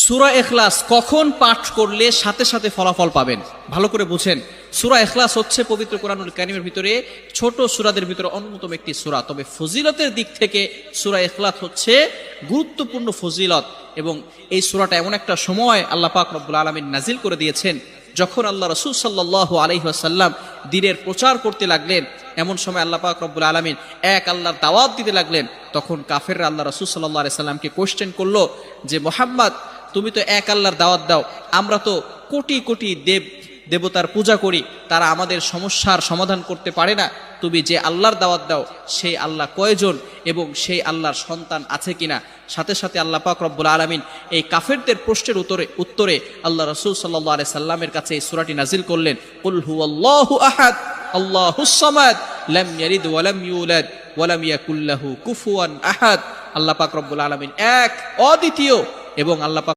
সূরা ইখলাস কখন পাঠ করলে সাথে সাথে ফলাফল পাবেন? ভালো করে বুঝেন। সূরা ইখলাস হচ্ছে পবিত্র কোরআনুল কারীমের ভিতরে ছোট সূরাদের ভিতরে অন্যতম একটি সূরা। তবে ফজিলতের দিক থেকে সূরা ইখলাস হচ্ছে গুরুত্বপূর্ণ ফজিলত, এবং এই সূরাটা এমন একটা সময় আল্লাহ পাক রব্বুল আলামিন নাজিল করে দিয়েছেন যখন আল্লাহ রাসূল সাল্লাল্লাহু আলাইহি ওয়াসাল্লাম দ্বীনের প্রচার করতে লাগলেন। এমন সময় আল্লাহ পাক রব্বুল আলামিন এক আল্লাহর দাওয়াত দিতে লাগলেন। তখন কাফেররা আল্লাহ রাসূল সাল্লাল্লাহু আলাইহি সাল্লামকে কোশ্চেন করলো যে, মুহাম্মদ, তুমি তো এক আল্লাহর দাওয়াত দাও, আমরা তো কোটি কোটি দেবতার পূজা করি, তারা আমাদের সমস্যার সমাধান করতে পারে না। তুমি যে আল্লাহর দাওয়াত দাও সেই আল্লাহ কয়জন এবং সেই আল্লাহর সন্তান আছে কিনা? সাথে সাথে আল্লাহ পাক রব্বুল আলামিন এই কাফেরদের প্রশ্নের উত্তরে আল্লাহ রাসূল সাল্লাল্লাহু আলাইহি সাল্লামের কাছে এই সূরাটি নাজিল করলেন, কুল হুয়াল্লাহু আহাদ আল্লাহুস সামাদ লাম ইয়ালিদ ওয়া লাম ইউলাদ ওয়া লাম ইয়াকুল লাহু কুফুয়ান আহাদ। আল্লাহ পাক রব্বুল আলামিন এক, অদ্বিতীয়, এবং আল্লাহ পাক